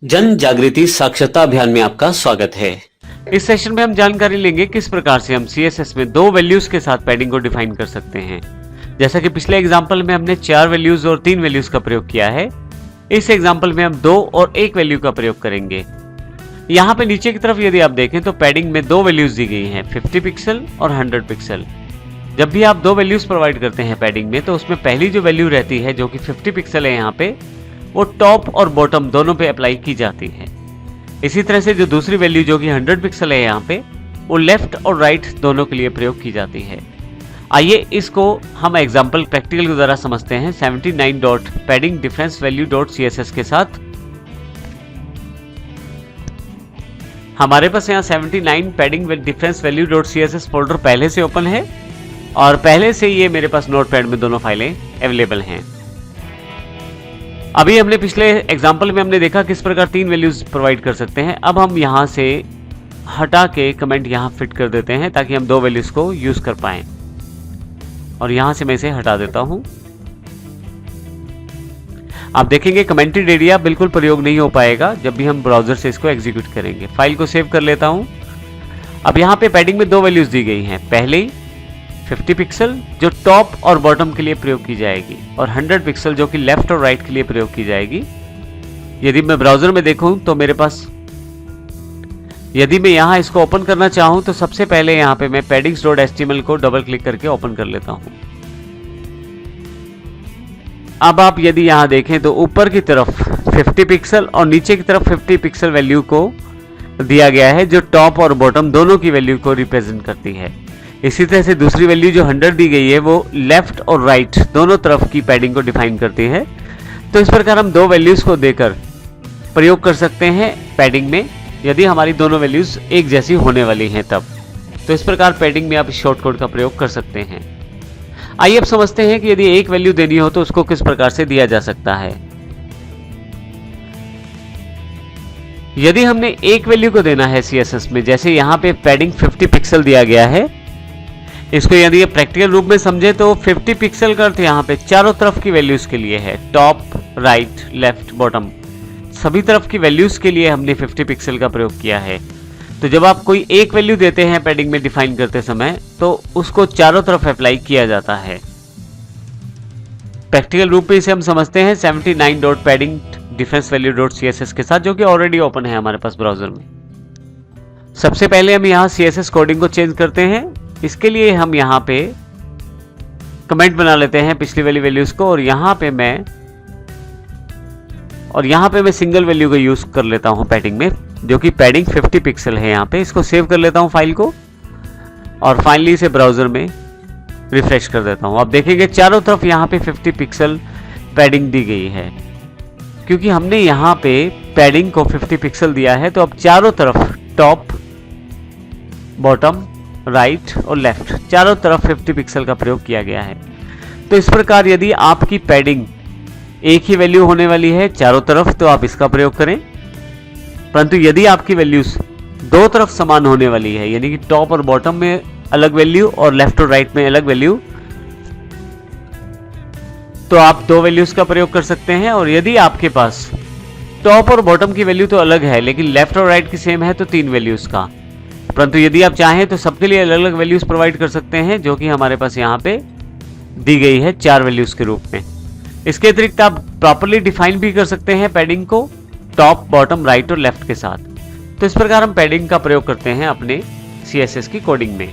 जन जागृति साक्षरता अभियान में आपका स्वागत है। इस सेशन में हम जानकारी लेंगे किस प्रकार से हम CSS में दो वैल्यूज के साथ पैडिंग को डिफाइन कर सकते हैं। जैसा कि पिछले एग्जांपल में हमने 4 वैल्यूज और 3 वैल्यूज का प्रयोग किया है, इस एग्जांपल में हम 2 और 1 वैल्यू का प्रयोग करेंगे। यहाँ पे नीचे की तरफ यदि आप देखें तो पैडिंग में 2 वैल्यूज दी गई हैं, 50 पिक्सल और 100 पिक्सल। जब भी आप 2 वैल्यूज प्रोवाइड करते हैं पैडिंग में, तो उसमें पहली जो वैल्यू रहती है जो कि 50 पिक्सल है, यहाँ पे वो टॉप और बॉटम दोनों पे अप्लाई की जाती है। इसी तरह से जो दूसरी वैल्यू जो कि 100 पिक्सल है, यहाँ पे वो लेफ्ट और राइट दोनों के लिए प्रयोग की जाती है। आइए इसको हम एग्जांपल प्रैक्टिकल के द्वारा समझते हैं 79 dot padding difference value dot CSS के साथ। हमारे पास यहाँ 79 padding difference value dot CSS folder पहले से ओपन है और पहले से ये मेरे पास नोटपैड में दोनों फाइलें अवेलेबल हैं। अभी हमने पिछले एग्जाम्पल में हमने देखा किस प्रकार 3 वैल्यूज प्रोवाइड कर सकते हैं। अब हम यहाँ से हटा के कमेंट यहाँ फिट कर देते हैं ताकि हम 2 वैल्यूज को यूज कर पाएं। और यहाँ से मैं इसे हटा देता हूँ। आप देखेंगे कमेंटेड एरिया बिल्कुल प्रयोग नहीं हो पाएगा जब भी हम ब्राउजर से इसको एग्जीक्यूट करेंगे। फाइल को सेव कर लेता हूँ। अब यहाँ पे पैडिंग में 2 वैल्यूज दी गई हैं। पहले ही 50 पिक्सल जो टॉप और बॉटम के लिए प्रयोग की जाएगी और 100 पिक्सल जो कि लेफ्ट और राइट के लिए प्रयोग की जाएगी। यदि मैं ब्राउजर में देखूं तो मेरे पास, यदि मैं यहां इसको ओपन करना चाहूं तो सबसे पहले यहां पे मैं paddings.html को डबल क्लिक करके ओपन कर लेता हूं। अब आप यदि यहां देखें तो ऊपर की तरफ 50 पिक्सल और नीचे की तरफ 50 पिक्सल वैल्यू को दिया गया है जो टॉप और बॉटम दोनों की वैल्यू को रिप्रेजेंट करती है। इसी तरह से दूसरी वैल्यू जो 100 दी गई है वो लेफ्ट और राइट दोनों तरफ की पैडिंग को डिफाइन करती है। तो इस प्रकार हम 2 वैल्यूज को देकर प्रयोग कर सकते हैं पैडिंग में, यदि हमारी दोनों वैल्यूज एक जैसी होने वाली हैं तब। तो इस प्रकार पैडिंग में आप इस शॉर्ट कोड का प्रयोग कर सकते हैं। आइए अब समझते हैं कि यदि एक वैल्यू देनी हो तो उसको किस प्रकार से दिया जा सकता है। यदि हमने एक वैल्यू को देना है CSS में, जैसे यहाँ पे पैडिंग 50 पिक्सल दिया गया है, इसको यदि प्रैक्टिकल रूप में समझे तो 50 पिक्सल का अर्थ यहाँ पे चारों तरफ की वैल्यूज के लिए है। टॉप, राइट, लेफ्ट, बॉटम सभी तरफ की वैल्यूज के लिए हमने 50 पिक्सल का प्रयोग किया है। तो जब आप कोई एक वैल्यू देते हैं पैडिंग में डिफाइन करते समय, तो उसको चारों तरफ अप्लाई किया जाता है। प्रैक्टिकल रूप में इसे हम समझते हैं 79 dot padding difference value dot CSS के साथ, जो कि ऑलरेडी ओपन है हमारे पास ब्राउजर में। सबसे पहले हम यहाँ CSS कोडिंग को चेंज करते हैं। इसके लिए हम यहाँ पे कमेंट बना लेते हैं पिछली वाली वैल्यूज को और यहाँ पे मैं सिंगल वैल्यू को यूज कर लेता हूँ पैडिंग में, जो कि पैडिंग 50 पिक्सल है। यहाँ पे इसको सेव कर लेता हूँ फाइल को और फाइनली इसे ब्राउजर में रिफ्रेश कर देता हूँ। आप देखेंगे चारों तरफ यहाँ पे 50 पिक्सल पैडिंग दी गई है। क्योंकि हमने यहाँ पे पैडिंग को 50 पिक्सल दिया है, तो अब चारों तरफ टॉप, बॉटम, राइट और लेफ्ट चारों तरफ 50 पिक्सल का प्रयोग किया गया है। तो इस प्रकार यदि आपकी पैडिंग एक ही वैल्यू होने वाली है चारों तरफ, तो आप इसका प्रयोग करें। परंतु यदि आपकी वैल्यूज 2 तरफ समान होने वाली है, यानी कि टॉप और बॉटम में अलग वैल्यू और लेफ्ट और राइट में अलग वैल्यू, तो आप 2 वैल्यूज का प्रयोग कर सकते हैं। और यदि आपके पास टॉप और बॉटम की वैल्यू तो अलग है लेकिन लेफ्ट और राइट की सेम है, तो 3 वैल्यूज का। परंतु यदि आप चाहें तो सबके लिए अलग अलग वैल्यूज प्रोवाइड कर सकते हैं, जो कि हमारे पास यहाँ पे दी गई है 4 वैल्यूज के रूप में। इसके अतिरिक्त आप प्रॉपर्ली डिफाइन भी कर सकते हैं पैडिंग को टॉप, बॉटम, राइट और लेफ्ट के साथ। तो इस प्रकार हम पैडिंग का प्रयोग करते हैं अपने CSS की कोडिंग में।